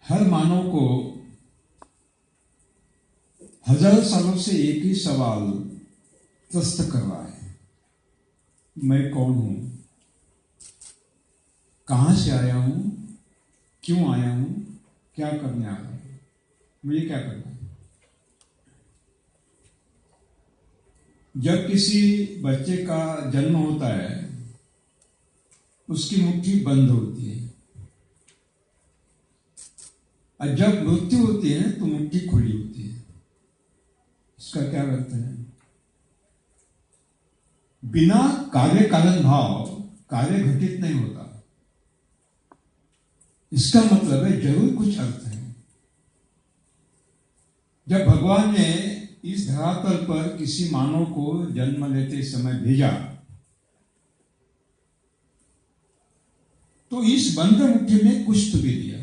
हर मानव को हजारों सालों से एक ही सवाल त्रस्त कर रहा है, मैं कौन हूं, कहां से आया हूं, क्यों आया हूं, क्या करने आया हूं, मुझे क्या करना है। जब किसी बच्चे का जन्म होता है उसकी मुट्ठी बंद होती है, और जब मृत्यु होती है तो मुट्ठी खुली होती है। इसका क्या अर्थ है? बिना कार्य कारण भाव कार्य घटित नहीं होता। इसका मतलब है जरूर कुछ अर्थ है। जब भगवान ने इस धरातल पर किसी मानव को जन्म लेते समय भेजा तो इस बंद मुट्ठी में कुछ तो भी दिया।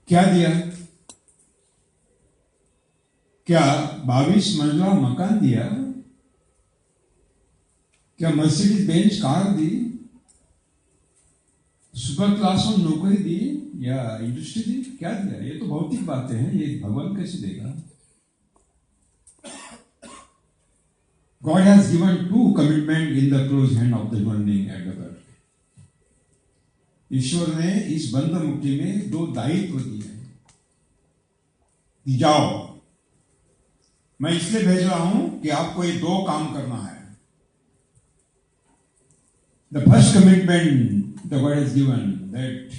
क्या दिया? क्या 22 मंजिला मकान दिया? क्या मर्सिडीज बेंज कार दी? सुपर क्लास में नौकरी दी या इंडस्ट्री दी? क्या दिया? ये तो भौतिक बातें हैं, ये भगवान कैसे देगा? God has given two commitment in the closed hand of the human being at the birth. ईश्वर ने इस बंद मुट्ठी में दो दायित्व दिए हैं कि जाओ, मैं इसलिए भेज रहा हूं कि आपको ये दो काम करना है। The first commitment the God has given that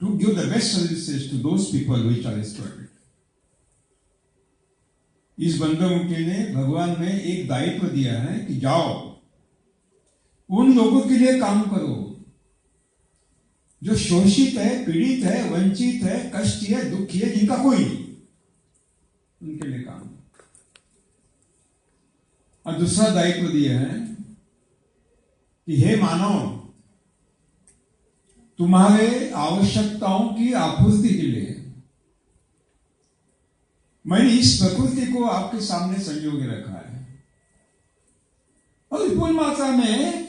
to give the best services to those people which are exploited. इस बंद मुट्ठी ने भगवान में एक दायित्व दिया है कि जाओ उन लोगों के लिए काम करो जो शोषित है, पीड़ित है, वंचित है, कष्ट है, दुखी है, जिनका कोई नहीं, उनके लिए काम। और दूसरा दायित्व दिया है कि हे मानव, तुम्हारे आवश्यकताओं की आपूर्ति के लिए मैंने इस प्रकृति को आपके सामने संजोगे रखा है और विपुल मात्रा में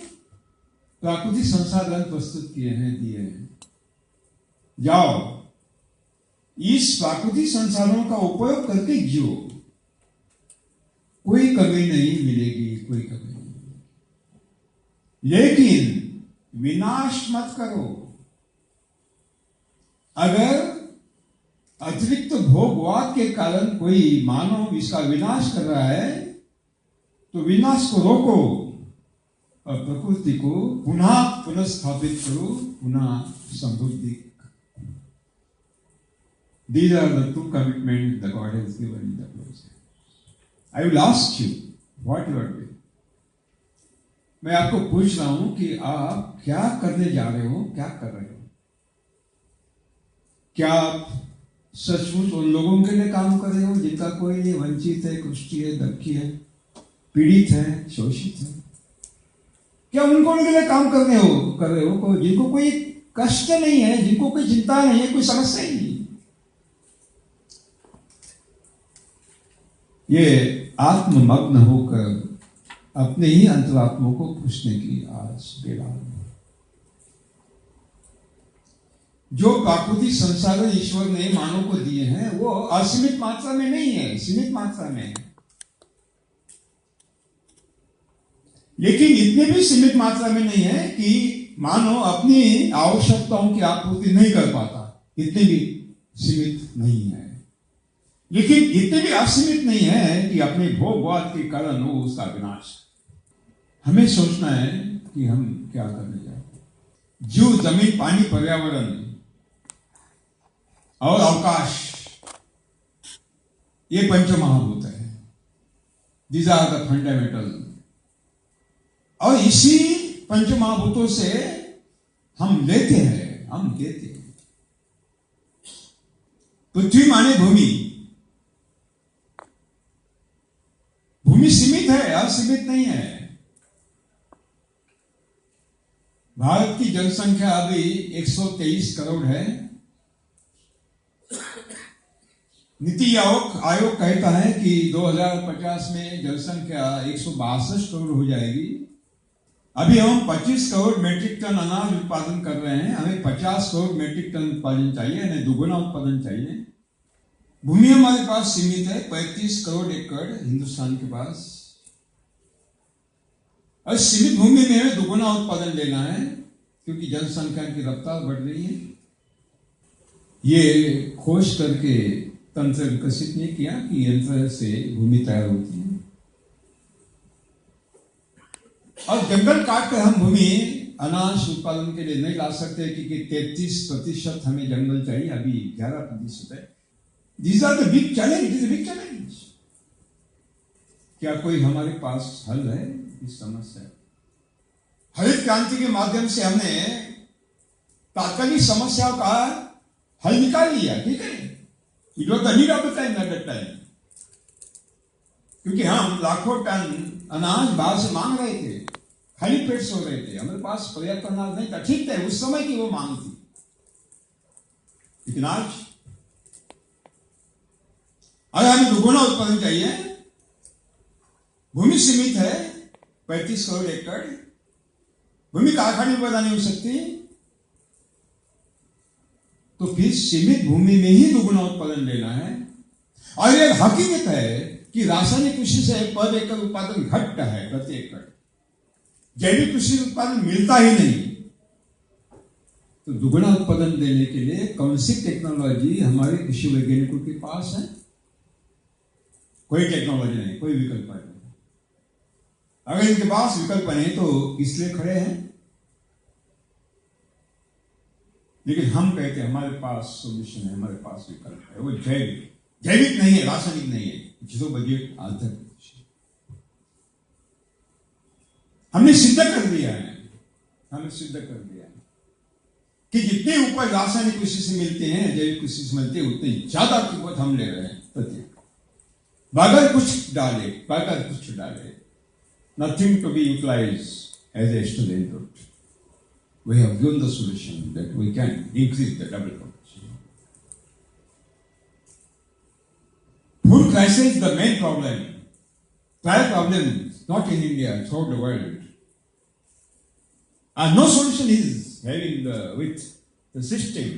प्राकृतिक संसाधन प्रस्तुत किए हैं, दिए हैं। जाओ इस प्राकृतिक संसाधनों का उपयोग करके जियो, कोई कमी नहीं मिलेगी, कोई कमी नहीं, लेकिन विनाश मत करो। अगर अतिरिक्त भोगवाद के कारण कोई मानव इसका विनाश कर रहा है तो विनाश को रोको और प्रकृति को पुनः स्थापित करो, पुनः समृद्धि। These are the two commitments that God has given in the process. I will ask you what you are doing. मैं आपको पूछ रहा हूं कि आप क्या करने जा रहे हो, क्या कर रहे हो? क्या आप सचमुच उन लोगों के लिए काम कर रहे हो जिनका कोई नहीं, वंचित है, कुष्ठी है, दुखी है, पीड़ित है, शोषित है? क्या उनको उनके लिए काम कर रहे हो जिनको कोई कष्ट नहीं है, जिनको कोई चिंता नहीं है, कोई समस्या ही नहीं? ये आत्ममग्न होकर अपने ही अंतरात्मा को पूछने की आज बेला है। जो प्राकृतिक संसाधन ईश्वर ने मानव को दिए हैं वो असीमित मात्रा में नहीं है, सीमित मात्रा में है, लेकिन इतने भी सीमित मात्रा में नहीं है कि मानव अपनी आवश्यकताओं की आपूर्ति नहीं कर पाता। इतने भी सीमित नहीं है, लेकिन इतने भी असीमित नहीं है कि अपने भोगवाद के कारण हो उसका विनाश। हमें सोचना है कि हम क्या करने जा रहे हैं। जीव, जमीन, पानी, पर्यावरण और अवकाश, ये पंच महाभूत है। These are the fundamental. और इसी पंच महाभूतों से हम लेते हैं, हम देते हैं। पृथ्वी माने भूमि। भूमि सीमित है, असीमित नहीं है। भारत की जनसंख्या अभी 123 करोड़ है। नीति आयोग कहता है कि 2050 में जनसंख्या 162 करोड़ हो जाएगी अभी हम 25 करोड़ मेट्रिक टन अनाज उत्पादन कर रहे हैं, हमें 50 करोड़ मेट्रिक टन उत्पादन चाहिए, यानी दुगुना उत्पादन चाहिए। भूमि हमारे पास सीमित है, 35 करोड़ एकड़ हिंदुस्तान के पास। और सीमित भूमि में हमें दुगुना उत्पादन लेना है, क्योंकि जनसंख्या की रफ्तार बढ़ रही है। ये खोज करके तंत्र विकसित नहीं किया कि यंत्र से भूमि तैयार होती है। और जंगल काट कर हम भूमि अनाज उत्पादन के लिए नहीं ला सकते, क्योंकि 33% हमें जंगल चाहिए, अभी 11% है। These are the big challenge. It is a big challenge. क्या कोई हमारे पास हल है इस समस्या? हरित क्रांति के माध्यम से हमने तात्कालिक समस्याओं का हल निकाल लिया, ठीक है। It was the need of the time at that time, क्योंकि हम लाखों टन अनाज बाहर से मांग रहे थे, खाली पेट सो रहे थे, हमारे पास पर्याप्त अनाज नहीं था। ठीक है, उस समय की वो मांग थी, लेकिन आज अगर हमें दुगुना उत्पादन चाहिए, भूमि सीमित है, 35 करोड़ एकड़, भूमि कारखाने में पैदा नहीं हो सकती, तो फिर सीमित भूमि में ही दुगुना उत्पादन लेना है। और यह हकीकत है कि रासायनिक कृषि से पर एकड़ उत्पादन घटता है प्रति एकड़, जैविक कृषि उत्पादन मिलता ही नहीं। तो दुगुना उत्पादन देने के लिए कौन सी टेक्नोलॉजी हमारे कृषि वैज्ञानिकों के पास है? कोई टेक्नोलॉजी नहीं, कोई विकल्प नहीं। अगर इनके पास विकल्प नहीं तो इसलिए खड़े हैं। लेकिन हम कहते हैं हमारे पास सोल्यूशन है, हमारे पास विकल्प है, वो जैविक नहीं है, रासायनिक नहीं है, जिसको बजट आधारित। हमने सिद्ध कर दिया है, कि जितने उपज रासायनिक कृषि से मिलते हैं, जैविक कृषि से मिलते हैं, उतनी ज्यादा कीमत हम ले रहे हैं प्रत्येक। बगैर कुछ डाले, nothing to be utilized as external input. We have given the solution that we can increase the double production. Food crisis is the main problem. Trial problem, not in India, throughout the world. And no solution is having with the system.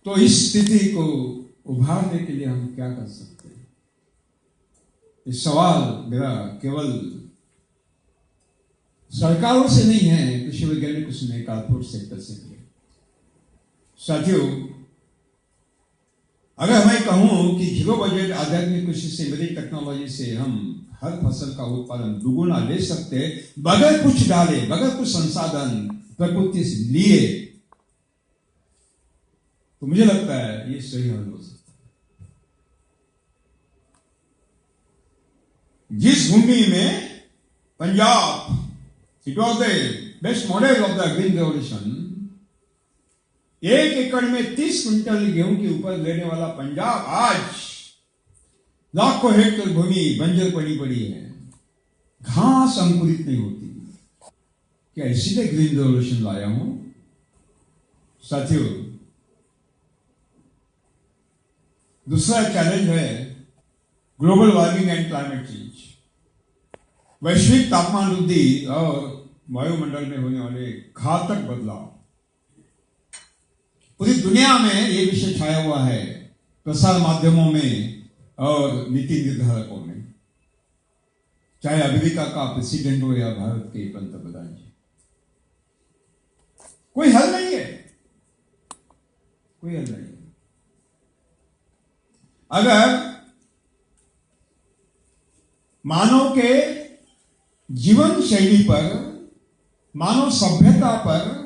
तो इस स्थिति को उभारने के लिए हम क्या कर सकते हैं? इस सवाल मेरा केवल सरकारों से नहीं है, कृषि वैज्ञानिकों से नहीं, कॉर्पोरेट सेक्टर से भी। साथियों, अगर मैं कहूं कि जीरो बजट आध्यात्मिक कृषि से, मेरी टेक्नोलॉजी से हम हर फसल का उत्पादन दुगुना ले सकते, बगैर कुछ डाले, बगैर कुछ संसाधन प्रकृति से लिए, तो मुझे लगता है ये सही हल हो सकता है। जिस भूमि में Punjab, it was the best model of the green revolution, 1 एकड़ में 30 क्विंटल गेहूं की उपज लेने वाला पंजाब आज लाखों हेक्टेयर भूमि बंजर पड़ी है, घास अंकुरित नहीं होती। क्या इसीलिए ग्रीन रेवोल्यूशन लाया हूं? साथियों, दूसरा चैलेंज है global warming and climate change. वैश्विक तापमान वृद्धि और वायुमंडल में होने वाले घातक बदलाव। पूरी दुनिया में ये विषय छाया हुआ है, प्रसार माध्यमों में और नीति निर्धारकों में, चाहे अमेरिका का प्रेसिडेंट हो या भारत के पंतप्रधान जी। कोई हल नहीं है, कोई हल नहीं है। अगर मानव के जीवन शैली पर, मानव सभ्यता पर,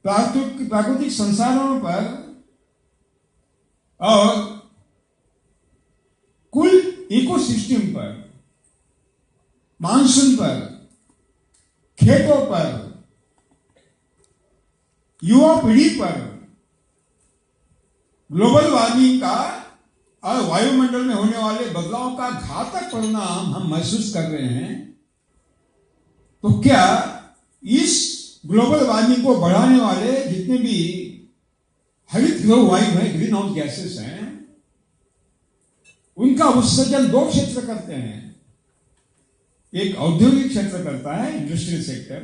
प्राकृतिक संसाधनों पर और कुल इकोसिस्टम पर, मानसून पर, खेतों पर, युवा पीढ़ी पर ग्लोबल वार्मिंग का और वायुमंडल में होने वाले बदलाव का घातक परिणाम हम महसूस कर रहे हैं, तो क्या इस ग्लोबल वार्मिंग को बढ़ाने वाले जितने भी हरित गृह वायु हैं, ग्रीन हाउस गैसेस हैं, उनका उत्सर्जन दो क्षेत्र करते हैं। एक औद्योगिक क्षेत्र करता है, इंडस्ट्रियल सेक्टर,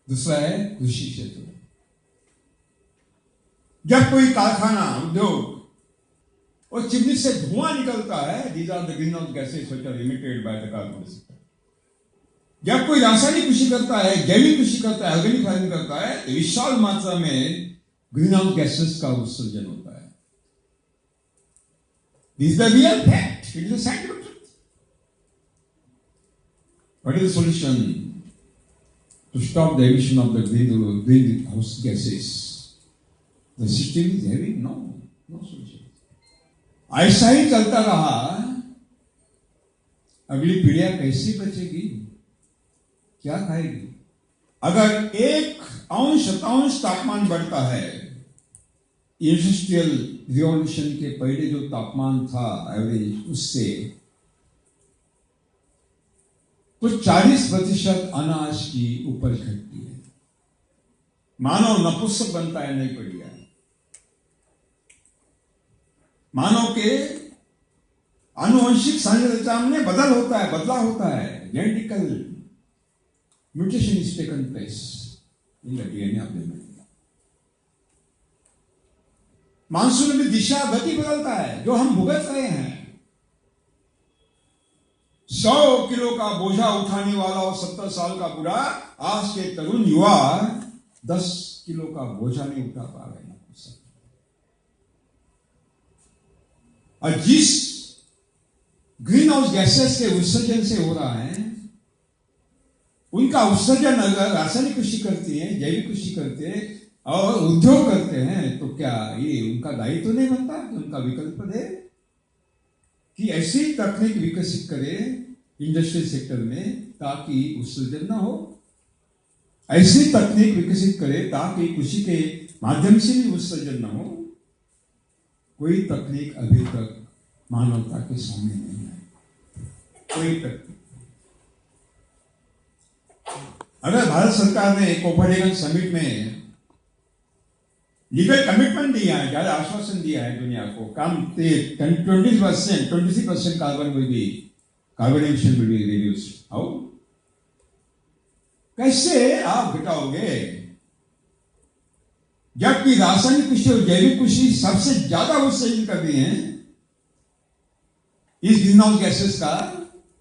दूसरा है कृषि क्षेत्र। जब कोई कारखाना, उद्योग और चिमनी से धुआं निकलता है, these are the greenhouse gases which are emitted by the carbon sector. जब कोई रासायनिक कृषि करता है, जैविक कृषि करता है, ऑर्गेनिक फार्मिंग करता है, तो विशाल मात्रा में ग्रीन हाउस गैसेस का उत्सर्जन होता है। This is the real fact, it is a scientific truth. What is the solution to stop the emission of the greenhouse gases? The system is having no solution. ऐसा ही चलता रहा, अगली पीढ़ियां कैसे बचेगी, क्या खाएगी? अगर 1 अंश तापमान बढ़ता है, इंडस्ट्रियल रिवॉल्यूशन के पहले जो तापमान था एवरेज, उससे तो 40% अनाज की उपज घटती है। मानव नपुंसक बनता है, नहीं पड़ गया। मानव के आनुवंशिक संरचना में बदला होता है। Genetical mutation is taken place in the DNA of the man. Monsoon में दिशा गति बदलता है, जो हम भुगत रहे हैं। 100 किलो का बोझा उठाने वाला और 70 साल का बूढ़ा, आज के तरुण युवा 10 किलो का बोझा नहीं उठा पा रहे हैं। और जिस ग्रीन हाउस गैसेस के उत्सर्जन से हो रहा है, उनका उत्सर्जन अगर रासायनिक कृषि करती है, जैविक कृषि करते हैं और उद्योग करते हैं, तो क्या ये उनका दायित्व तो नहीं बनता कि उनका विकल्प दे, कि ऐसी तकनीक विकसित करे इंडस्ट्रियल सेक्टर में ताकि उत्सर्जन न हो? ऐसी तकनीक विकसित करे ताकि कृषि के माध्यम से भी उत्सर्जन न हो। कोई तकनीक अभी तक मानवता के सामने नहीं है, कोई तकनीक। अगर भारत सरकार ने कोपेनहेगन समिट में लीगल कमिटमेंट दिया है, ज्यादा आश्वासन दिया है दुनिया को, कम 23% carbon emission will be reduced. How? कैसे आप घटाओगे, जबकि रासायनिक कृषि और जैविक कृषि सबसे ज्यादा उत्सर्जन कर रही है इस ग्रीन हाउस गैसेस का?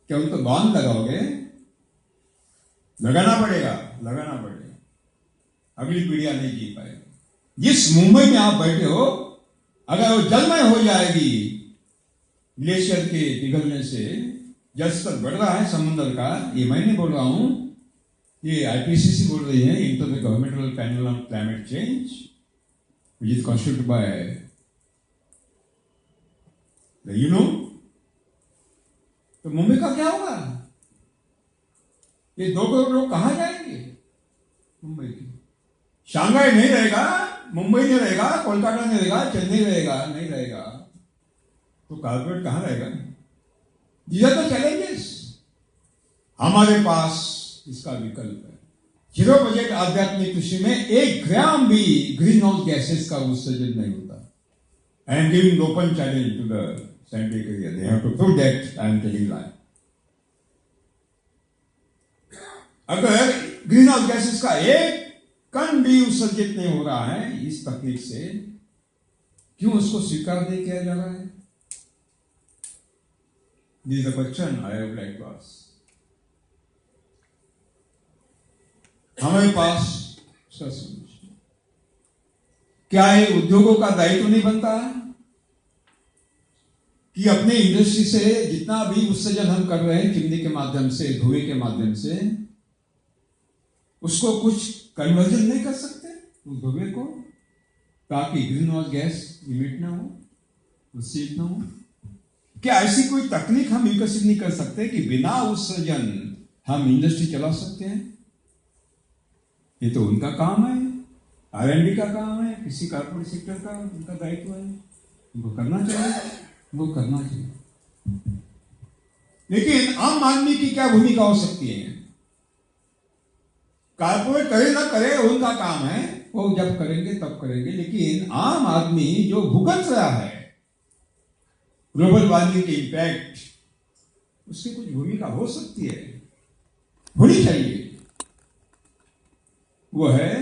क्या उनको बांध लगाओगे? लगाना पड़ेगा। अगली पीढ़ियां नहीं जी पाएगी। जिस मुंबई में आप बैठे हो, अगर वो जलमय हो जाएगी ग्लेशियर के पिघलने से, जल स्तर बढ़ रहा है समुद्र का, ये मैं नहीं बोल रहा हूं, ये आईपीसीसी बोल रही है, inter governmental panel on climate change, which is constituted by the UNO। तो मुंबई का क्या होगा? ये 2 करोड़ लोग कहां जाएंगे? मुंबई की शांघाई नहीं रहेगा, मुंबई नहीं रहेगा, कोलकाता नहीं रहेगा, चेन्नई नहीं रहेगा, तो कॉर्पोरेट कहां रहेगा? These are the challenges। हमारे पास इसका विकल्प है। जीरो बजट आध्यात्मिक कृषि में 1 ग्राम भी ग्रीन हाउस गैसेस का उत्सर्जन नहीं होता। I am giving open challenge to the scientific area, they have to prove that I am telling lie. अगर ग्रीन हाउस गैसेस का 1 कण भी उत्सर्जित नहीं हो रहा है इस तकनीक से, क्यों उसको स्वीकार नहीं किया जा रहा है? This is the question I would like to ask. हमारे पास क्या ये उद्योगों का दायित्व नहीं बनता कि अपने इंडस्ट्री से जितना भी उत्सर्जन हम कर रहे हैं चिमनी के माध्यम से, धुएं के माध्यम से, उसको कुछ कन्वर्जन नहीं कर सकते उस धुएं को, ताकि ग्रीन हाउस गैस इमिट ना हो, उत्सर्जित ना हो? क्या ऐसी कोई तकनीक हम विकसित नहीं कर सकते कि बिना उत्सर्जन हम इंडस्ट्री चला सकते हैं? ये तो उनका काम है, R&D का काम है, किसी कॉर्पोरेट सेक्टर का उनका दायित्व है, उनको करना चाहिए। लेकिन आम आदमी की क्या भूमिका हो सकती है? कॉर्पोरेट करे ना करे उनका काम है, वो जब करेंगे तब करेंगे, लेकिन आम आदमी जो भुगत रहा है ग्लोबल वार्मिंग के इम्पैक्ट, उसकी कुछ भूमिका हो सकती है, होनी चाहिए। वो है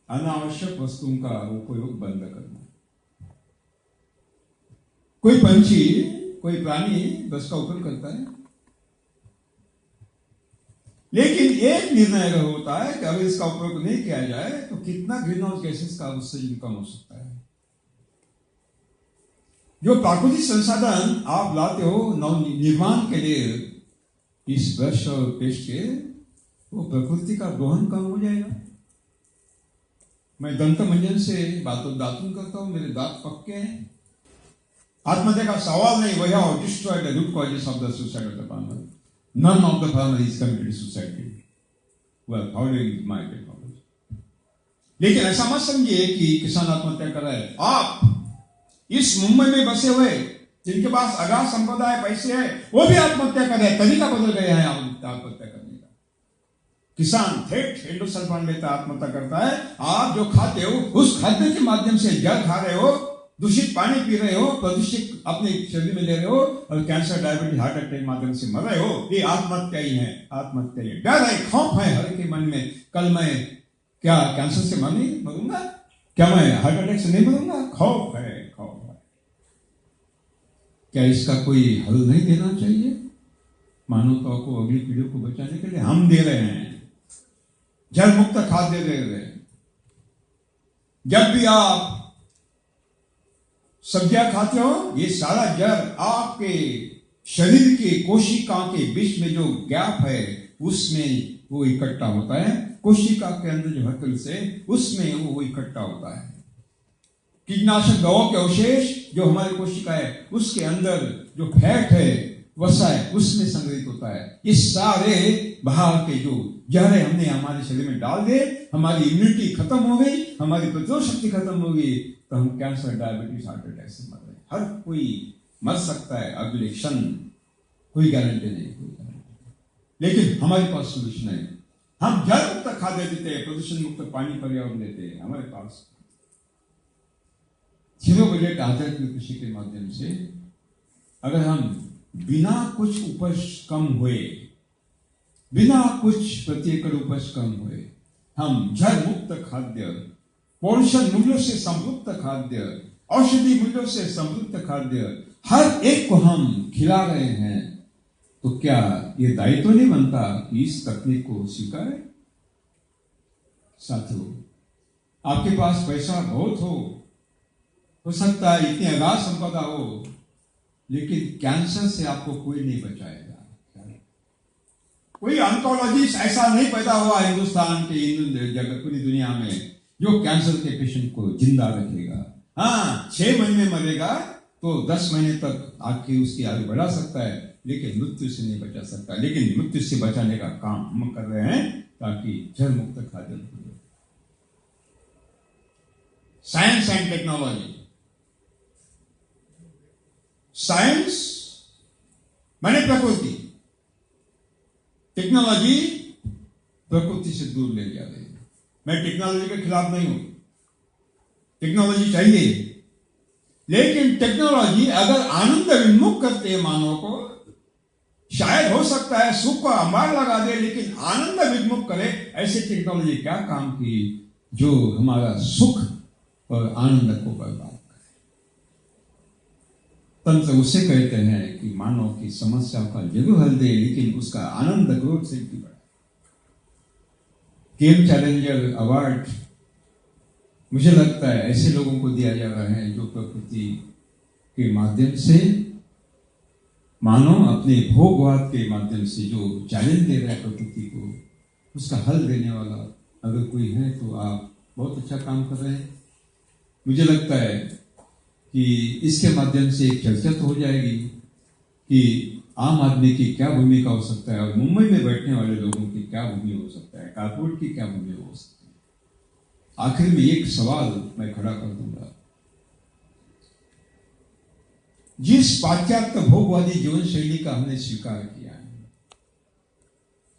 अनावश्यक वस्तुओं का उपयोग बंद करना। कोई पंछी, कोई प्राणी बस का उपयोग करता है, लेकिन एक निर्णय अगर होता है कि अगर इसका उपयोग नहीं किया जाए तो कितना ग्रीन हाउस गैसेस का उत्सर्जन कम हो सकता है। जो प्राकृतिक संसाधन आप लाते हो नव निर्माण के लिए, इस ब्रश और पेस्ट के, वो प्रकृति का दोहन कम हो जाएगा। मैं दंत मंजन से दातुन करता हूं, मेरे दांत पक्के हैं। आत्महत्या का सवाल नहीं, वही how destroy the root causes of the suicide of the farmer. None of the farmer is committed suicide. Well, following my technology. लेकिन ऐसा मत समझिए कि किसान आत्महत्या कर रहा है। आप इस मुंबई में बसे हुए जिनके पास अगाध संपदा है, पैसे है, वो भी आत्महत्या कर रहे हैं। तरीका बदल गया है आत्महत्या करने का। किसान थेट एंडोसल्फान लेता आत्महत्या करता है। आप जो खाते हो उस खाद्य के माध्यम से जल खा रहे हो, दूषित पानी पी रहे हो, प्रदूषित अपने शरीर में ले रहे हो और कैंसर, डायबिटीज, हार्ट अटैक के माध्यम से मर रहे हो। ये आत्महत्या ही है। आत्महत्या ही डर है, खौफ है हर के मन में। कल मैं क्या कैंसर से मरूंगा, क्या मैं हार्ट अटैक से नहीं मरूंगा? खौफ है, खौफ है। क्या इसका कोई हल नहीं देना चाहिए? मानवता को, अगली पीढ़ियों को बचाने के लिए हम दे रहे हैं। जल मुक्त खाद्य दे रहे हैं। जब भी आप सब्जियां खाते हो, ये सारा जल आपके शरीर के कोशिका के बीच में जो गैप है उसमें वो इकट्ठा होता है। कोशिका के अंदर जो हकल से उसमें वो इकट्ठा होता है। कीटनाशक दवाओं के अवशेष जो हमारी कोशिका है उसके अंदर जो फैट है, वसा है, उसमें संग्रहित होता है। इस सारे बाहर के जो जहर हमने हमारे शरीर में डाल दे, हमारी इम्यूनिटी खत्म हो गई, हमारी प्रतिरोध शक्ति खत्म हो गई, तो हम कैंसर, डायबिटीज, हार्ट अटैक से मर रहे हैं। हर कोई मर सकता है अगले क्षण, कोई गारंटी नहीं, कोई गारंटी नहीं। लेकिन हमारे पास सोल्यूशन है। हम जल मुक्त खाद्य देते हैं, प्रदूषण मुक्त पानी पर्यावरण देते हैं। हमारे पास जीरो बजट आध्यात्मिक कृषि के माध्यम से अगर हम बिना कुछ उपज कम हुए, बिना कुछ प्रति एकड़ उपज कम हुए, हम जल मुक्त खाद्य, पोषण मूल्यों से समृद्ध खाद्य, औषधि मूल्यों से समृद्ध खाद्य हर एक को हम खिला रहे हैं, तो क्या ये दायित्व नहीं बनता कि इस तकनीक को स्वीकारें? साथियों, आपके पास पैसा बहुत हो सकता है इतनी अगाध संपदा हो, लेकिन कैंसर से आपको कोई नहीं बचाएगा। कोई ऑन्कोलॉजिस्ट ऐसा नहीं पैदा हुआ हिंदुस्तान के जगत पूरी दुनिया में जो कैंसर के पेशेंट को जिंदा रखेगा। हाँ, 6 महीने मरेगा तो 10 महीने तक आके उसकी आयु बढ़ा सकता है, लेकिन मृत्यु से नहीं बचा सकता। लेकिन मृत्यु से बचाने का काम हम कर रहे हैं ताकि जल मुक्त खाद्य। Science and technology. साइंस माने प्रकृति, टेक्नोलॉजी प्रकृति से दूर ले जा रही है। मैं टेक्नोलॉजी के खिलाफ नहीं हूं, टेक्नोलॉजी चाहिए, लेकिन टेक्नोलॉजी अगर आनंद विन्मुख करते हैं मानव को, शायद हो सकता है सुख को अंबार लगा दे, लेकिन आनंद विन्मुख करे, ऐसे टेक्नोलॉजी क्या काम की जो हमारा सुख और आनंद को बर्बाद। तंत्र उसे कहते हैं कि मानव की समस्या का जरूर हल दे, लेकिन उसका आनंद ग्रोथ से भी बढ़े। गेम चैलेंजर अवार्ड मुझे लगता है ऐसे लोगों को दिया जा रहा है जो प्रकृति के माध्यम से, मानव अपने भोगवाद के माध्यम से जो चैलेंज दे रहा है प्रकृति को, उसका हल देने वाला अगर कोई है तो आप बहुत अच्छा काम कर रहे हैं। मुझे लगता है कि इसके माध्यम से एक चर्चा तो हो जाएगी कि आम आदमी की क्या भूमिका हो सकता है और मुंबई में बैठने वाले लोगों की क्या भूमिका हो सकता है, कारपोरेट की क्या भूमिका हो सकती है। आखिर में एक सवाल मैं खड़ा कर दूंगा, जिस पाश्चात्य भोगवादी जीवन शैली का हमने स्वीकार किया है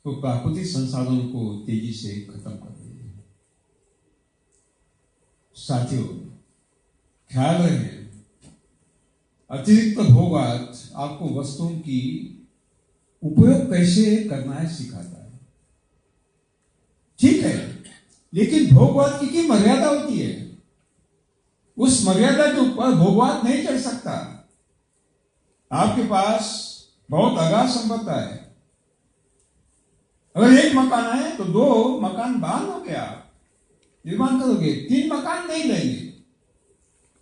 तो प्राकृतिक संसाधनों को तेजी से खत्म कर रही है। साथियों, ख्याल रहे, अतिरिक्त भोगवाद आपको वस्तुओं की उपयोग कैसे करना है सिखाता है। ठीक है, लेकिन भोगवाद की मर्यादा होती है। उस मर्यादा के ऊपर भोगवाद नहीं चढ़ सकता। आपके पास बहुत अगाध संपत्ति है, अगर एक मकान है तो 2 मकान बांध हो गया, निर्माण करोगे, 3 मकान नहीं लेंगे।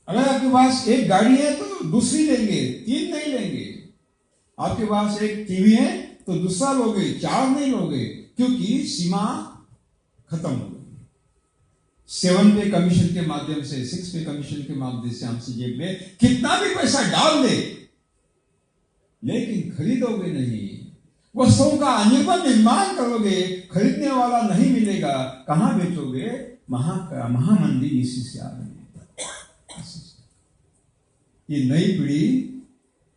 अगर आपके पास एक गाड़ी है तो दूसरी लेंगे, 3 नहीं लेंगे। आपके पास एक टीवी है तो दूसरा लोगे, 4 नहीं लोगे, क्योंकि सीमा खत्म हो गई। 7 पे कमीशन के माध्यम से, 6 पे कमीशन के माध्यम से हमसे जेब में कितना भी पैसा डाल दे, लेकिन खरीदोगे नहीं। वस्तुओं का अनिर्बंध निर्माण करोगे, खरीदने वाला नहीं मिलेगा, कहां बेचोगे? महामंदी इसी से आ रही है। ये नई पीढ़ी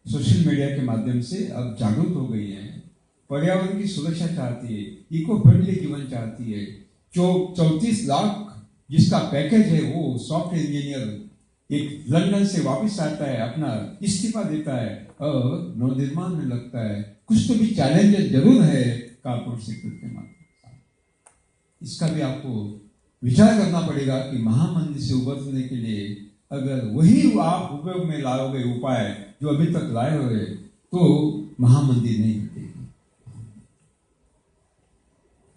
सोशल मीडिया के माध्यम से अब जागरूक हो गई है, पर्यावरण की सुरक्षा चाहती है, इको फ्रेंडली जीवन चाहती है। जो 34 लाख जिसका पैकेज है, वो सॉफ्टवेयर इंजीनियर एक लंदन से वापस आता है, अपना इस्तीफा देता है और नवनिर्माण में लगता है। कुछ तो भी चैलेंजेस जरूर है कारपोरेट सेक्टर के माध्यम से। इसका भी आपको विचार करना पड़ेगा कि महामंदी से उबरने के लिए अगर वही आप उपयोग में लाओगे उपाय जो अभी तक लाए हुए, तो महामंदी नहीं घटेगी।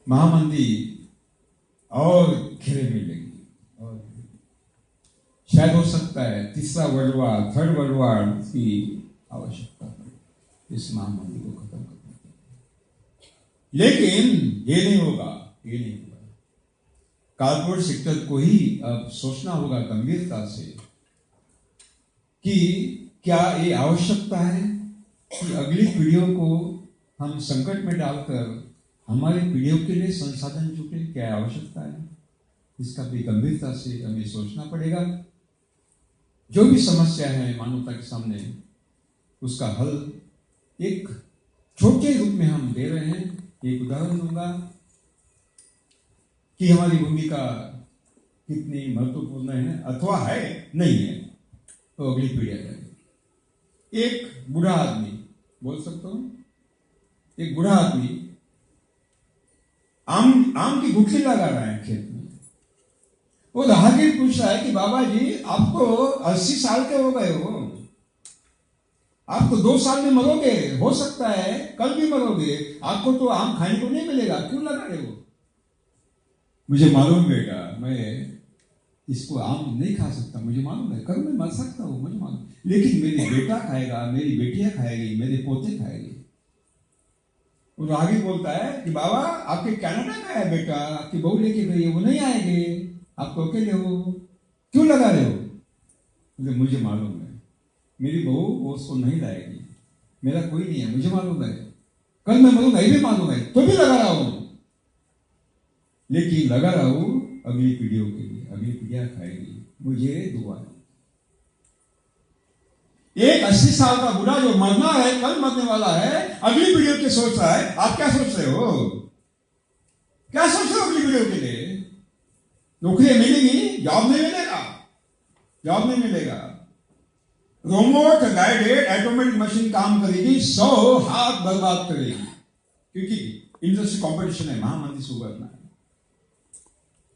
महामंदी और घेरे में लेगी, और शायद हो सकता है तीसरा world war, third world war की आवश्यकता है इस महामंदी को खत्म करने की। लेकिन ये नहीं होगा, ये नहीं होगा। कारपोरेट सेक्टर को ही अब सोचना होगा गंभीरता से कि क्या ये आवश्यकता है कि अगली पीढ़ियों को हम संकट में डालकर हमारी पीढ़ियों के लिए संसाधन जुटे? क्या आवश्यकता है? इसका भी गंभीरता से हमें सोचना पड़ेगा। जो भी समस्या है मानवता के सामने, उसका हल एक छोटे रूप में हम दे रहे हैं। एक उदाहरण दूंगा कि हमारी भूमिका कितनी महत्वपूर्ण है अथवा है नहीं है, तो अगली पीढ़ी जाएगी। एक बूढ़ा आदमी, बोल सकता हूं, एक बूढ़ा आदमी आम की गुठली लगा रहा है खेत में। वो राहगीर पूछ रहा है कि बाबा जी, आप तो 80 साल के हो गए हो, आप तो 2 साल में मरोगे, हो सकता है कल भी मरोगे, आपको तो आम खाने को नहीं मिलेगा, क्यों लगा रहे हो? मुझे मालूम बेटा, मैं इसको आम नहीं खा सकता, मुझे मालूम है, कल मैं मर सकता हूं, मुझे मालूम, लेकिन मेरी बेटा खाएगा, मेरी बेटियां खाएगी, मेरे पोते खाएंगे। और आगे बोलता है कि बाबा, आपके कनाडा का है बेटा, आपकी बहू लेके गई है, वो नहीं आएंगे, आप तो अकेले हो, क्यों लगा रहे हो? मुझे मालूम है, मेरी बहू वो उसको नहीं लाएगी, मेरा कोई नहीं है, मुझे मालूम है, कल मैं मरूंगा, ये भी मालूम है, तो भी लगा रहा हूं। लेकिन लगा रहा हूं अगली पीढ़ियों के लिए, अगली पीढ़ियां खाएगी, मुझे दुआ है। एक 80 साल का बूढ़ा जो मरना है, कल मरने वाला है, अगली पीढ़ियों के सोच रहा है। आप क्या सोच रहे हो? क्या सोच रहे हो अगली पीढ़ियों के लिए? नौकरी मिलेगी, जॉब नहीं मिलेगा, जॉब नहीं मिलेगा। रोबोट गाइडेड ऑटोमेटिक मशीन काम करेगी, 100 हाथ बर्बाद करेगी, क्योंकि इंडस्ट्री कंपटीशन है, महामंदी से उबरना है।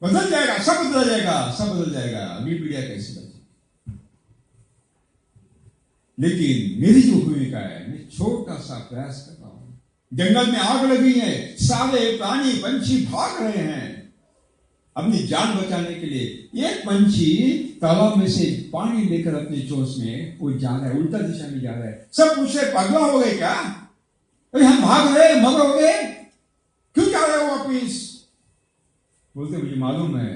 बदल जाएगा, सब बदल जाएगा, सब बदल जाएगा, अगली पीढ़ियां कैसे बचे? लेकिन मेरी जो भूमिका है, मैं छोटा सा प्रयास कर रहा हूं। जंगल में आग लगी है, सारे प्राणी पंछी भाग रहे हैं अपनी जान बचाने के लिए। एक पंछी तालाब में से पानी लेकर अपने चोंच में वो जा रहा है, उल्टा दिशा में जा रहा है। सब पूछ रहे, पागल हो गए क्या? अरे हम भाग रहे, मर हो गए, क्यों जा रहे हो वापिस? बोलते मुझे मालूम है,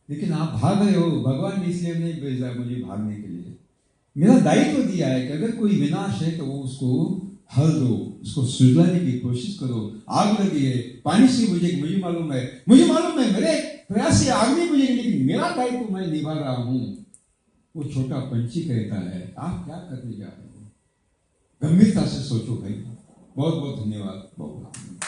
लेकिन आप भाग रहे हो, भगवान ने इसलिए नहीं भेजा मुझे भागने के लिए। मेरा दायित्व दिया है कि अगर कोई विनाश है तो वो उसको हल दो, उसको सुलझाने की कोशिश करो। आग लगी है, पानी से बुझेगी, मुझे मालूम है, मेरे प्रयास से आग नहीं बुझेगी, लेकिन मेरा दायित्व मैं निभा रहा हूं। वो छोटा पंछी कहता है, आप क्या करने जा रहे हो? गंभीरता से सोचो भाई। बहुत बहुत धन्यवाद। बहुत